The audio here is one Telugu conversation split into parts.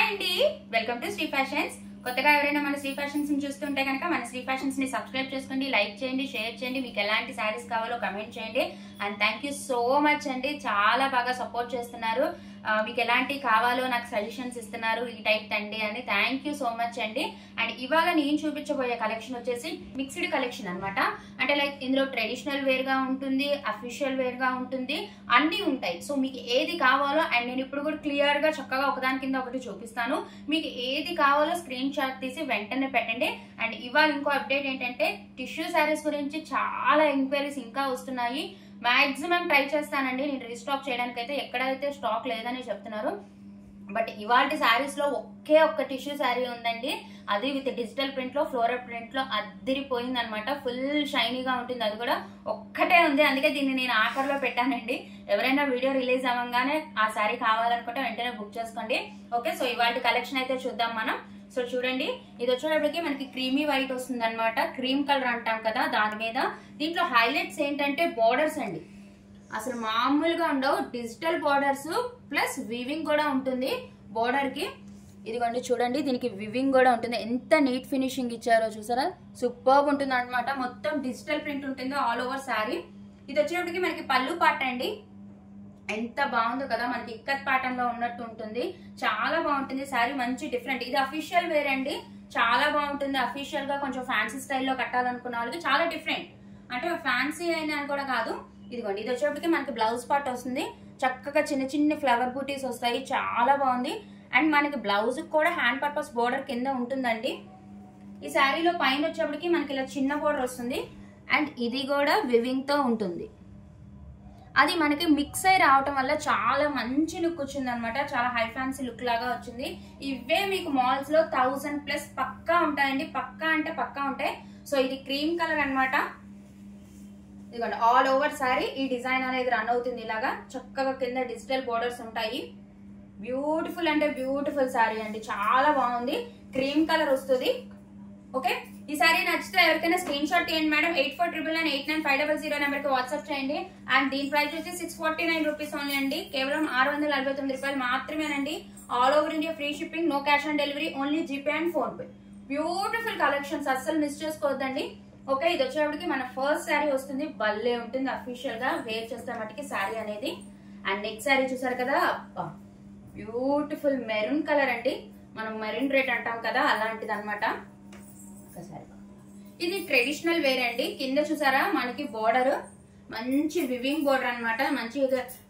హాయ్ అండి, వెల్కమ్ టు శ్రీ ఫ్యాషన్స్. కొత్తగా ఎవరైనా మన శ్రీ ఫ్యాషన్స్ ని చూస్తుంటే కనుక మన శ్రీ ఫ్యాషన్స్ ని సబ్స్క్రైబ్ చేసుకోండి, లైక్ చేయండి, షేర్ చేయండి. మీకు ఎలాంటి శారీస్ కావాలో కమెంట్ చేయండి. And thank you so much అండి, చాలా బాగా సపోర్ట్ చేస్తున్నారు. మీకు ఎలాంటి కావాలో నాకు సజెషన్స్ ఇస్తున్నారు, ఈ టైప్ తండి అని. థ్యాంక్ యూ సో మచ్ అండి. అండ్ ఇవాళ నేను చూపించబోయే కలెక్షన్ వచ్చేసి మిక్స్డ్ కలెక్షన్ అనమాట. అంటే లైక్ ఇందులో ట్రెడిషనల్ వేర్ గా ఉంటుంది, అఫీషియల్ వేర్ గా ఉంటుంది, అన్ని ఉంటాయి. సో మీకు ఏది కావాలో అండ్ నేను ఇప్పుడు కూడా క్లియర్ గా చక్కగా ఒకదాని కింద ఒకటి చూపిస్తాను. మీకు ఏది కావాలో స్క్రీన్ షాట్ తీసి వెంటనే పెట్టండి. అండ్ ఇవాళ ఇంకో అప్డేట్ ఏంటంటే టిష్యూ శారీస్ గురించి చాలా ఎంక్వైరీస్ ఇంకా వస్తున్నాయి. మాక్సిమం ట్రై చేస్తానండి నేను రీస్టాక్ చేయడానికి. అయితే ఎక్కడైతే స్టాక్ లేదని చెప్తున్నారు, బట్ ఇవాళ శారీస్ లో ఒకే ఒక్క టిష్యూ శారీ ఉందండి. అది విత్ డిజిటల్ ప్రింట్ లో, ఫ్లోరల్ ప్రింట్ లో అద్దరిపోయింది అనమాట. ఫుల్ షైనీగా ఉంటుంది, అది కూడా ఒక్కటే ఉంది. అందుకే దీన్ని నేను ఆఖర్లో పెట్టానండి. ఎవరైనా వీడియో రిలీజ్ అవ్వగానే ఆ శారీ కావాలనుకుంటే వెంటనే బుక్ చేసుకోండి. ఓకే, సో ఇవాళ కలెక్షన్ అయితే చూద్దాం మనం. సో చూడండి, ఇది వచ్చేటప్పటికి మనకి క్రీమీ వైట్ వస్తుంది అనమాట. క్రీమ్ కలర్ అంటాం కదా దాని మీద. దీంట్లో హైలైట్స్ ఏంటంటే బోర్డర్స్ అండి, అసలు మామూలుగా ఉండవు. డిజిటల్ బోర్డర్స్ ప్లస్ వివింగ్ కూడా ఉంటుంది బోర్డర్ కి. ఇదిగోండి చూడండి, దీనికి వివింగ్ కూడా ఉంటుంది. ఎంత నీట్ ఫినిషింగ్ ఇచ్చారో చూసారా, సూపర్బ్ ఉంటుంది అనమాట. మొత్తం డిజిటల్ ప్రింట్ ఉంటుంది ఆల్ ఓవర్ శారీ. ఇది వచ్చేటప్పటికి మనకి పళ్ళు పాట అండి. ఎంత బాగుందో కదా, మనకి ఇక్కత్ ప్యాటర్న్ లో ఉన్నట్టు ఉంటుంది. చాలా బాగుంటుంది శారీ, మంచి డిఫరెంట్. ఇది అఫీషియల్ వేర్ అండి, చాలా బాగుంటుంది. అఫీషియల్ గా కొంచెం ఫ్యాన్సీ స్టైల్లో కట్టాలనుకున్న వాళ్ళకి చాలా డిఫరెంట్. అంటే ఫ్యాన్సీ అయినా కూడా కాదు. ఇదిగోండి, ఇది వచ్చేటప్పటికి మనకి బ్లౌజ్ పార్ట్ వస్తుంది. చక్కగా చిన్న చిన్న ఫ్లవర్ బూటీస్ వస్తాయి, చాలా బాగుంది. అండ్ మనకి బ్లౌజ్ కూడా హ్యాండ్ పర్పస్ బోర్డర్ కింద ఉంటుందండి. ఈ శారీలో పైన వచ్చేప్పటికి మనకి ఇలా చిన్న బోర్డర్ వస్తుంది. అండ్ ఇది కూడా వివింగ్ తో ఉంటుంది. అది మనకి మిక్స్ అయి రావటం వల్ల చాలా మంచి లుక్ వచ్చింది అనమాట. చాలా హై ఫ్యాన్సీ లుక్ లాగా వచ్చింది. ఇవే మీకు మాల్స్ లో 1000+ పక్కా ఉంటాయండి. పక్కా అంటే పక్కా ఉంటాయి. సో ఇది క్రీమ్ కలర్ అనమాట. ఇదిగోండి, ఆల్ ఓవర్ శారీ ఈ డిజైన్ అనేది రన్ అవుతుంది. ఇలాగా చక్కగా కింద డిజిటల్ బోర్డర్స్ ఉంటాయి. బ్యూటిఫుల్ అంటే బ్యూటిఫుల్ శారీ అండి, చాలా బాగుంది. క్రీమ్ కలర్ వస్తుంది. ఓకే, ఈ సారీ నచ్చితే ఎవరికైనా స్క్రీన్ షాట్ తీయండి మేడం. 8499989500 నెంబర్ కి వాట్సాప్ చేయండి. అండ్ దీని ప్రైస్ వచ్చి 649 రూపీస్ ఓన్లీ అండి. కేవలం 649 రూపాయలు మాత్రమేనండి. All over India free shipping, no cash on delivery, only GPay and PhonePe. Beautiful collections, అస్సలు మిస్ చేసుకోవద్దండి. ఓకే, ఇది వచ్చేటప్పటికి మన ఫస్ట్ శారీ వస్తుంది. భలే ఉంటుంది అఫీషియల్ గా వేర్ చేస్తే మటుకి శారీ అనేది. అండ్ నెక్స్ట్ శారీ చూసారు కదా, బ్యూటిఫుల్ మెరూన్ కలర్ అండి. మనం మెరూన్ రెడ్ అంటాం కదా, అలాంటిది అనమాట. ఇది ట్రెడిషనల్ వేర్ అండి. కింద చూసారా మనకి బోర్డర్ మంచి వివింగ్ బోర్డర్ అనమాట. మంచి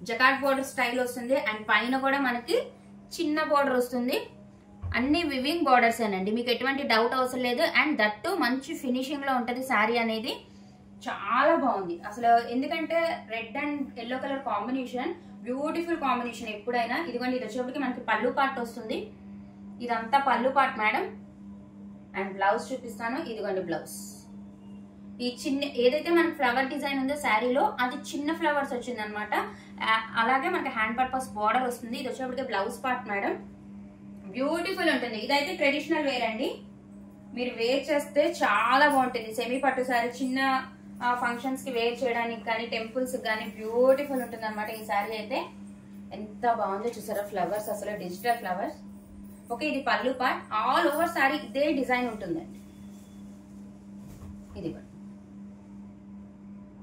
జకాట్ బోర్డర్ స్టైల్ వస్తుంది. అండ్ పైన కూడా మనకి చిన్న బోర్డర్ వస్తుంది. అన్ని వివింగ్ బోర్డర్స్ ఏనండి, మీకు ఎటువంటి డౌట్ అవసరం లేదు. అండ్ దట్టు మంచి ఫినిషింగ్ లో ఉంటది శారీ అనేది. చాలా బాగుంది అసలు, ఎందుకంటే red and yellow colour combination beautiful combination ఎప్పుడైనా. ఇదిగోండి, ఇది వచ్చేప్పటికి మనకి పళ్ళు పార్ట్ వస్తుంది. ఇదంతా పళ్ళు పార్ట్ మేడం. అండ్ బ్లౌజ్ చూపిస్తాను. ఇదిగోండి బ్లౌజ్, ఈ చిన్న ఏదైతే మనకి ఫ్లవర్ డిజైన్ ఉందో శారీలో అది చిన్న ఫ్లవర్స్ వచ్చింది అనమాట. అలాగే మనకి హ్యాండ్ పర్పస్ బోర్డర్ వస్తుంది. ఇది వచ్చేప్పటికి బ్లౌజ్ పార్ట్ మేడం. బ్యూటిఫుల్ ఉంటుంది. ఇదైతే ట్రెడిషనల్ వేర్ అండి, మీరు వేర్ చేస్తే చాలా బాగుంటుంది. సెమీ పట్టు శారీ చిన్న ఫంక్షన్స్ కి వేర్ చేయడానికి కానీ టెంపుల్స్ కానీ బ్యూటిఫుల్ ఉంటుంది అనమాట. ఈ శారీ అయితే ఎంత బాగుందో చూసారా, ఫ్లవర్స్ అసలు డిజిటల్ ఫ్లవర్స్. ఓకే, ఇది పళ్ళు పార్ట్. ఆల్ ఓవర్ శారీ ఇదే డిజైన్ ఉంటుందండి. ఇది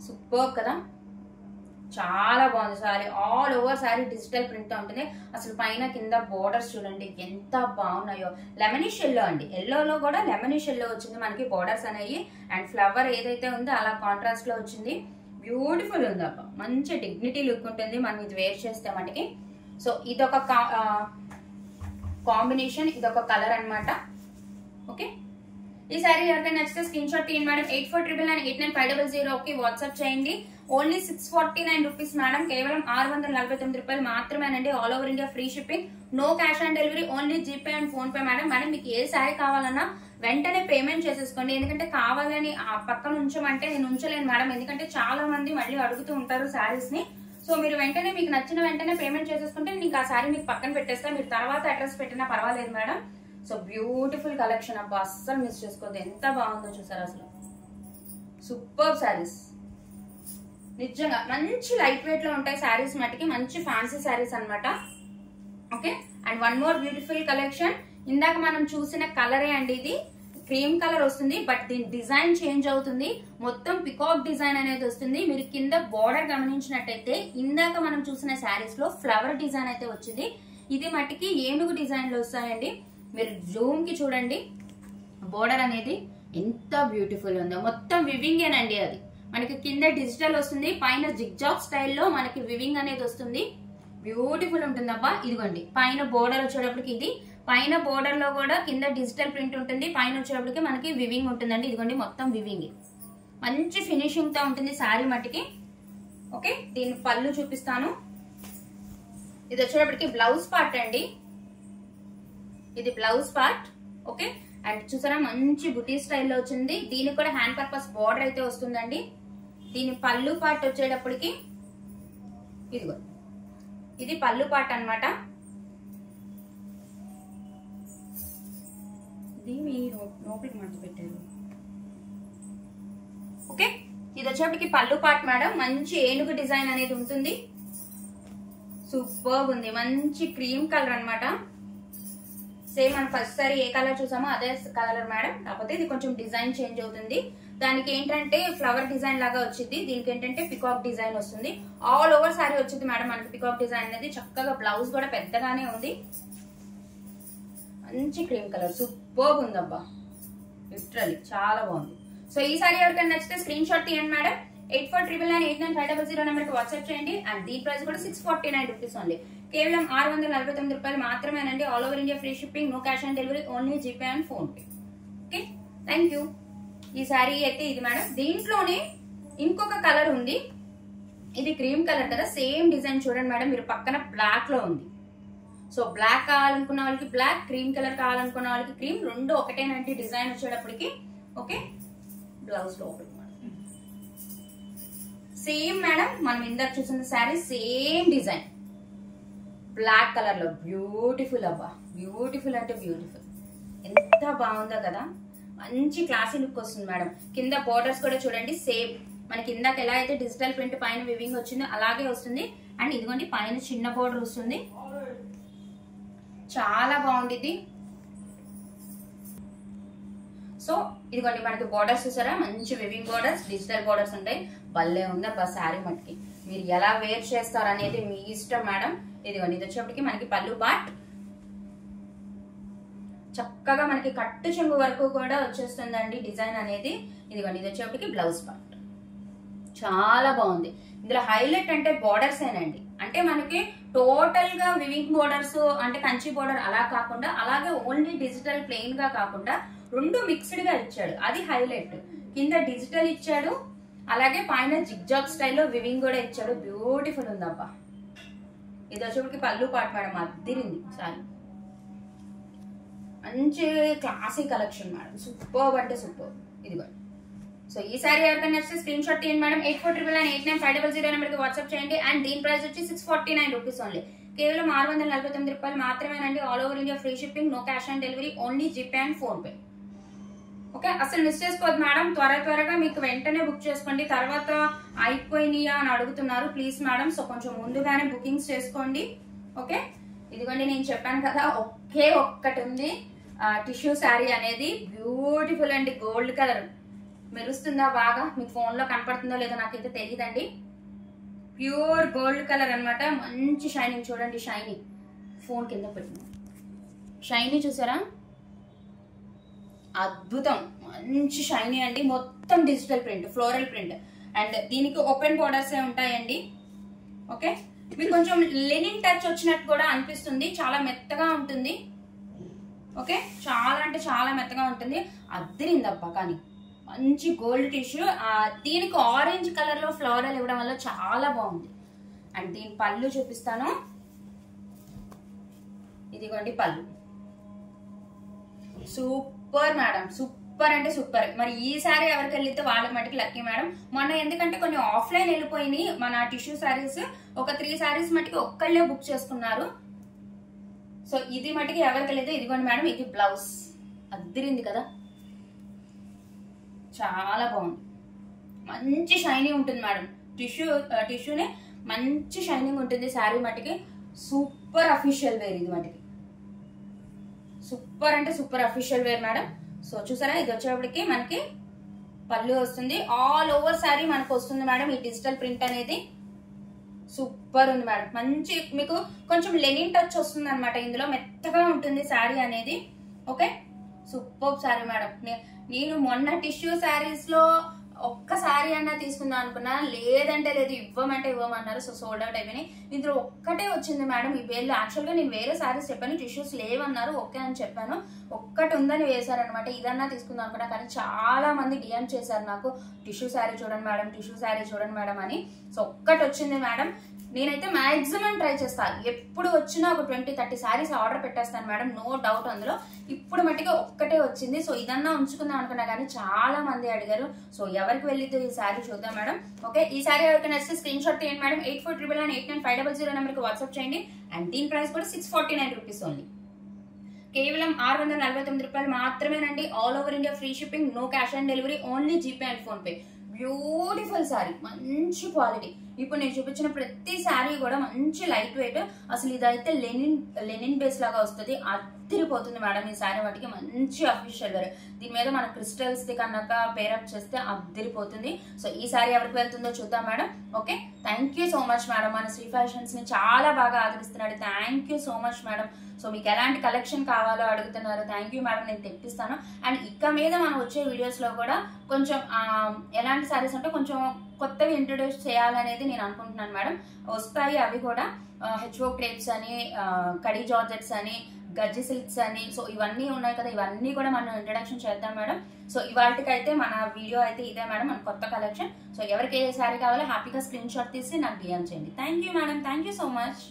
సూపర్ కదా, చాలా బాగుంది sari. All over sari digital print తో ఉంటుంది. అసలు పైన కింద బోర్డర్స్ చూడండి ఎంత బాగున్నాయో. లెమనిష్ ఎల్లో అండి, ఎల్లోలో కూడా లెమనిష్ ఎల్లో వచ్చింది మనకి బోర్డర్స్ అనేవి. అండ్ ఫ్లవర్ ఏదైతే ఉందో అలా కాంట్రాస్ట్ లో వచ్చింది. బ్యూటిఫుల్ ఉంది అబ్బా, మంచి డిగ్నిటీ లుక్ ఉంటుంది మనం ఇది వేర్ చేస్తే మనకి. సో ఇదొక కాంబినేషన్, ఇదొక కలర్ అనమాట. ఓకే, ఈ సారీ ఎవరికైనా నచ్చితే స్క్రీన్ షాట్ తీయండి మేడం. 8499989500 వాట్సాప్ చేయండి. ఓన్లీ 649 రూపీస్ మేడం, కేవలం 649 రూపాయలు మాత్రమేనండి. All over India free shipping, no cash on delivery, only GPay and PhonePe madam. Madam మీకు ఏ శారీ కావాలన్నా వెంటనే పేమెంట్ చేసేసుకోండి. ఎందుకంటే కావాలని ఆ పక్కన ఉంచమంటే నేను ఉంచలేను మేడం, ఎందుకంటే చాలా మంది మళ్ళీ అడుగుతూ ఉంటారు శారీస్ ని. సో మీరు వెంటనే మీకు నచ్చిన వెంటనే పేమెంట్ చేసేసుకుంటే నీకు ఆ శారీ మీకు పక్కన పెట్టేస్తా. మీరు తర్వాత అడ్రస్ పెట్టినా పర్వాలేదు మేడం. సో బ్యూటిఫుల్ కలెక్షన్ అబ్బా, అస్సలు మిస్ చేసుకోవద్దు. ఎంత బాగుందో చూసారు అసలు, సూపర్ శారీస్. నిజంగా మంచి లైట్ వెయిట్ లో ఉంటాయి శారీస్ మటుకి, మంచి ఫ్యాన్సీ శారీస్ అనమాట. Okay. And one more beautiful collection. ఇందాక మనం చూసిన కలరే అండి, ఇది క్రీమ్ కలర్ వస్తుంది, బట్ దీని డిజైన్ చేంజ్ అవుతుంది. మొత్తం పికాక్ డిజైన్ అనేది వస్తుంది. మీరు కింద బోర్డర్ గమనించినట్టయితే ఇందాక మనం చూసిన శారీస్ లో ఫ్లవర్ డిజైన్ అయితే వచ్చింది. ఇది మట్టికి ఏనుగు డిజైన్ లో వస్తాయండి. మీరు జూమ్ కి చూడండి, బోర్డర్ అనేది ఎంత బ్యూటిఫుల్ ఉందో. మొత్తం వివింగ్ ఏనండి, అది మనకి కింద డిజిటల్ వస్తుంది, పైన జిగ్జాగ్ స్టైల్లో మనకి వివింగ్ అనేది వస్తుంది. బ్యూటిఫుల్ ఉంటుంది అబ్బా. ఇదిగోండి పైన బోర్డర్ వచ్చేటప్పటికి ఇది పైన బోర్డర్ లో కూడా కింద డిజిటల్ ప్రింట్ ఉంటుంది, పైన వచ్చేటప్పటికి మనకి వివింగ్ ఉంటుందండి. ఇదిగోండి మొత్తం వివింగ్, మంచి ఫినిషింగ్ తో ఉంటుంది శారీ మట్టికి. ఓకే, దీని పళ్ళు చూపిస్తాను. ఇది వచ్చేటప్పటికి బ్లౌజ్ పార్ట్ అండి, ఇది బ్లౌజ్ పార్ట్. ఓకే, అండ్ చూసారా మంచి బుటీ స్టైల్లో వచ్చింది. దీనికి కూడా హ్యాండ్ పర్పస్ బోర్డర్ అయితే వస్తుందండి. దీని పళ్ళు పార్ట్ వచ్చేటప్పటికి ఇదిగో, ఇది పళ్ళు పార్ట్ అన్నమాట. ఇది మీరు లోపలికి మర్చి పెట్టారు. ఓకే, ఇది వచ్చేప్పటికి పళ్ళు పార్ట్ మేడం. మంచి ఏనుగు డిజైన్ అనేది ఉంటుంది. సూపర్ ఉంది, మంచి క్రీమ్ కలర్ అన్నమాట. సేమ్ మనం ఫస్ట్ సారీ ఏ కలర్ చూసామో అదే కలర్ మేడం, కాకపోతే ఇది కొంచెం డిజైన్ చేంజ్ అవుతుంది. దానికి ఏంటంటే ఫ్లవర్ డిజైన్ లాగా వచ్చింది, దీనికి ఏంటంటే పికాక్ డిజైన్ వస్తుంది. ఆల్ ఓవర్ సారీ వచ్చింది మేడం మనకి పికాక్ డిజైన్ అనేది. చక్కగా బ్లౌజ్ కూడా పెద్దగానే ఉంది. మంచి క్రీమ్ కలర్, సూపర్ ఉందబ్బా, లిటరల్లీ చాలా బాగుంది. సో ఈ సారీ ఎవరికైనా నచ్చితే స్క్రీన్ షాట్ తీయండి మేడం. 8499899500 నెంబర్కి వాట్సాప్ చేయండి. అండ్ దీని ప్రైస్ కూడా 649 రూపీస్ ఓన్లీ, కేవలం 649 రూపాయలు మాత్రమేనండి. All over India free shipping, no cash on delivery, only GPay and PhonePe. Okay, thank you. ఈ సారీ అయితే ఇది మేడం. దీంట్లోనే ఇంకొక కలర్ ఉంది, ఇది క్రీమ్ కలర్ కదా, సేమ్ డిజైన్ చూడండి మేడం. మీరు పక్కన బ్లాక్ లో ఉంది. సో బ్లాక్ కావాలనుకున్న వాళ్ళకి బ్లాక్, క్రీమ్ కలర్ కావాలనుకున్న వాళ్ళకి క్రీమ్, రెండు ఒకటేనండి డిజైన్ వచ్చేటప్పటికి. ఓకే, బ్లౌజ్ లో సేమ్ మేడం మనం ఇందాక చూసిన sari same design, black colour లో. బ్యూటిఫుల్ అబ్బా, బ్యూటిఫుల్ అంటే బ్యూటిఫుల్, ఎంత బాగుందో కదా. మంచి క్లాసీ లుక్ వస్తుంది మేడం. కింద బోర్డర్స్ కూడా చూడండి, సేమ్ మనకి ఇందాక ఎలా అయితే డిజిటల్ ప్రింట్ పైన వివింగ్ వచ్చిందో అలాగే వస్తుంది. అండ్ ఇదిగోండి పైన చిన్న బోర్డర్ వస్తుంది, చాలా బాగుంది ఇది. సో ఇదిగోండి మనకి బోర్డర్స్ చూసారా, మంచి వివింగ్ బోర్డర్స్, డిజిటల్ బోర్డర్స్ ఉంటాయి. భలే ఉంది అబ్బా శారీ మట్టికి. మీరు ఎలా వేర్ చేస్తారు అనేది మీ ఇష్టం మేడం. ఇదిగోండి ఇది వచ్చేప్పటికి మనకి పళ్ళు పార్ట్, చక్కగా మనకి కట్టు చెంగు వరకు కూడా వచ్చేస్తుందండి డిజైన్ అనేది. ఇదిగోండి ఇది వచ్చేప్పటికి బ్లౌజ్ పార్ట్, చాలా బాగుంది. ఇందులో హైలైట్ అంటే బోర్డర్స్ ఏనండి. అంటే మనకి టోటల్ గా వివింగ్ బోర్డర్స్ అంటే కంచి బోర్డర్ అలా కాకుండా, అలాగే ఓన్లీ డిజిటల్ ప్లెయిన్ గా కాకుండా రెండు మిక్స్డ్ గా ఇచ్చాడు, అది హైలైట్. కింద డిజిటల్ ఇచ్చాడు, అలాగే పైన జిగ్జాగ్ స్టైల్లో వివింగ్ కూడా ఇచ్చాడు. బ్యూటిఫుల్ ఉందబ్బా. ఇది వచ్చేప్పటికి పళ్ళు పార్ట్ మేడం, అద్దిరింది సారీ. మంచి క్లాసీ కలెక్షన్ మేడం, సూపర్ అంటే సూపర్. ఇదిగో. సో ఈ సారీ ఎవరికైనా నచ్చితే స్క్రీన్ షాట్ తీయండి మేడం. 8499899500 నెంబర్కి వాట్సాప్ చేయండి. అండ్ దీని ప్రైస్ వచ్చి 649 రూపీస్ ఓన్లీ, కేవలం 649 రూపాయలు మాత్రమేనండి. All over India free shipping, no cash on delivery, only GPay and PhonePe. Okay, అసలు మిస్ చేసుకోవద్దు మేడం. త్వరగా మీకు వెంటనే బుక్ చేసుకోండి. తర్వాత అయిపోయినాయా అని అడుగుతున్నారు, ప్లీజ్ మేడం. సో కొంచెం ముందుగానే బుకింగ్స్ చేసుకోండి. ఓకే, ఇదిగోండి నేను చెప్పాను కదా, ఒకే ఒక్కటి ఉంది టిష్యూ శారీ అనేది. బ్యూటిఫుల్ అండి, గోల్డ్ కలర్ మెరుస్తుందా బాగా, మీకు ఫోన్ లో కనపడుతుందో లేదో నాకైతే తెలియదండి. ప్యూర్ గోల్డ్ కలర్ అనమాట, మంచి షైనింగ్ చూడండి. షైనింగ్ ఫోన్ కింద పెట్టింది, షైనీ చూసారా, అద్భుతం, మంచి షైనీ అండి. మొత్తం digital print, floral print. And దీనికి ఓపెన్ బోర్డర్స్ ఉంటాయండి. ఓకే, మీకు కొంచెం లెనిన్ టచ్ వచ్చినట్టు కూడా అనిపిస్తుంది, చాలా మెత్తగా ఉంటుంది. ఓకే, చాలా అంటే చాలా మెత్తగా ఉంటుంది. అద్దరిందబ్బా, కానీ మంచి గోల్డ్ టిష్యూ. దీనికి ఆరెంజ్ కలర్ లో ఫ్లోరల్ ఇవ్వడం వల్ల చాలా బాగుంది. అండ్ దీని పళ్ళు చూపిస్తాను. ఇదిగోండి పళ్ళు, సూపర్ మేడం, సూపర్ అంటే సూపర్. మరి ఈ సారీ ఎవరికి వెళ్తే వాళ్ళకి మటుకు లక్కీ మేడం. మొన్న ఎందుకంటే కొన్ని ఆఫ్లైన్ వెళ్ళిపోయినాయి మన టిష్యూ సారీస్, ఒక 3 సారీస్ మటుకి ఒక్కళ్ళే బుక్ చేసుకున్నారు. సో ఇది మటుకి ఎవరికి వెళ్ళితే ఇదిగోండి మేడం, ఇది బ్లౌజ్. అద్దిరింది కదా, చాలా బాగుంది, మంచి షైనింగ్ ఉంటుంది మేడం. టిష్యూనే మంచి షైనింగ్ ఉంటుంది శారీ మటుకి, సూపర్ సూపర్ అఫీషియల్ వేర్ ఇది మటుకి, సూపర్ అంటే super official wear madam. So చూసారా, ఇది వచ్చేప్పటికి మనకి పళ్ళు వస్తుంది, ఆల్ ఓవర్ శారీ మనకు వస్తుంది మేడం ఈ డిజిటల్ ప్రింట్ అనేది. సూపర్ ఉంది మేడం, మంచి మీకు కొంచెం లెనిన్ టచ్ వస్తుంది అనమాట, ఇందులో మెత్తగా ఉంటుంది శారీ అనేది. Okay, super sari madam. నేను మొన్న టిష్యూ శారీస్ లో ఒక్క శారీ అన్నా తీసుకుందాం అనుకున్నా, లేదంటే లేదు, ఇవ్వమంటే ఇవ్వమన్నారు. సో సోల్డ్ అవుట్ అయిపోయినాయి. ఇందులో ఒక్కటే వచ్చింది మేడం ఈ పేర్లు. యాక్చువల్ గా నేను వేరే శారీస్ చెప్పాను, టిష్యూస్ లేవన్నారు, ఓకే అని చెప్పాను. ఒక్కటి ఉందని వేశారనమాట, ఇదన్నా తీసుకుందాం అనుకున్నా. కానీ చాలా మంది డిఎం చేశారు నాకు, టిష్యూ శారీ చూడండి మేడం, టిష్యూ శారీ చూడండి మేడం అని. సో ఒక్కటి వచ్చింది మేడం. నేనైతే మాక్సిమం ట్రై చేస్తాను, ఎప్పుడు వచ్చినా ఒక 20-30 శారీస్ ఆర్డర్ పెట్టేస్తాను మేడం, నో డౌట్ అందులో. ఇప్పుడు మట్టిగా ఒక్కటే వచ్చింది. సో ఇదన్నా ఉంచుకుందాం అనుకున్నా కానీ చాలా మంది అడిగారు. సో ఎవరికి వెళ్ళితే ఈ శారీ చూద్దాం మేడం. ఓకే, ఈ శారీ ఎవరికైనా నచ్చితే స్క్రీన్ షాట్ తీయండి మేడం. 8499899500 నెంబర్కి వాట్సాప్ చేయండి. అండ్ దీని ప్రైస్ కూడా 649 రూపీస్ ఓన్లీ, కేవలం 649 రూపాయలు మాత్రమేనండి. All over India free shipping, no cash on delivery, only GPay and PhonePe. Beautiful sari, మంచి క్వాలిటీ. ఇప్పుడు నేను చూపించిన ప్రతి శారీ కూడా మంచి లైట్ వెయిట్. అసలు ఇదైతే లెనిన్ బేస్ లాగా వస్తుంది, అదిరిపోతుంది మేడం ఈ శారీ వాటికి. మంచి అఫీషియల్ వేర్, దీని మీద మన క్రిస్టల్స్ ది కనుక పేరప్ చేస్తే అదిరిపోతుంది. సో ఈ శారీ ఎవరికి వెళ్తుందో చూద్దాం madam. Okay, thank you so much madam, మన శ్రీ ఫ్యాషన్స్ ని చాలా బాగా ఆదరిస్తున్నాడు. Thank you so much madam. So మీకు ఎలాంటి కలెక్షన్ కావాలో అడుగుతున్నారు, థ్యాంక్ యూ మేడం, నేను తెప్పిస్తాను. అండ్ ఇక మీద మనం వచ్చే వీడియోస్ లో కూడా కొంచెం ఎలాంటి శారీస్ అంటే కొంచెం కొత్తవి ఇంట్రొడ్యూస్ చేయాలనేది నేను అనుకుంటున్నాను మేడం. వస్తాయి అవి కూడా, హెచ్ఓ క్రేప్స్ అని, కడీ జార్జెట్స్ అని, గజ్జి సిల్క్స్ అని. సో ఇవన్నీ ఉన్నాయి కదా, ఇవన్నీ కూడా మనం ఇంట్రడక్షన్ చేద్దాం మేడం. సో ఇవాటికైతే మన వీడియో అయితే ఇదే మేడం, మన కొత్త కలెక్షన్. సో ఎవరికి ఏ శారీ కావాలో హ్యాపీగా స్క్రీన్ షాట్ తీసి నాకు డిఎం చేయండి. Thank you madam, thank you so much.